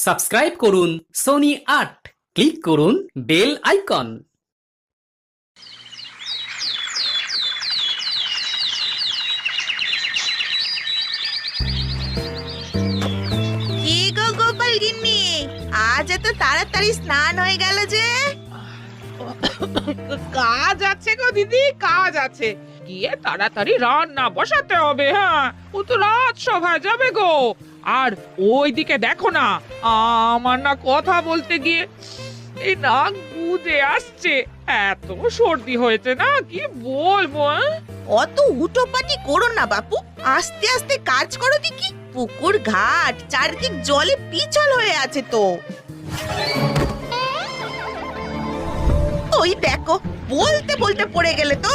Subscribe করুন Sony ৮, click করুন bell icon. কি গো গোপাল গিন্নি, আজ এত তাড়াতাড়ি স্নান হয়ে গেল যে? কাজ আছে গো দিদি, কাজ আছে। গিয়ে তাড়াতাড়ি রান্না বসাতে হবে। হ্যাঁ, ও তো রাত সভায় যাবে গো। আর ওইদিকে দেখো না, আমার না কথা বলতে গিয়ে এই নাক বুজে আসছে। এত সর্দি হয়েছে না, কি বলবো। অত উটোপাটি করো না বাপু, আস্তে আস্তে কাজ করো দেখি। পুকুর ঘাট চারদিক জলে পিছল হয়ে আছে তো। ওই দেখো, বলতে বলতে পড়ে গেলে তো।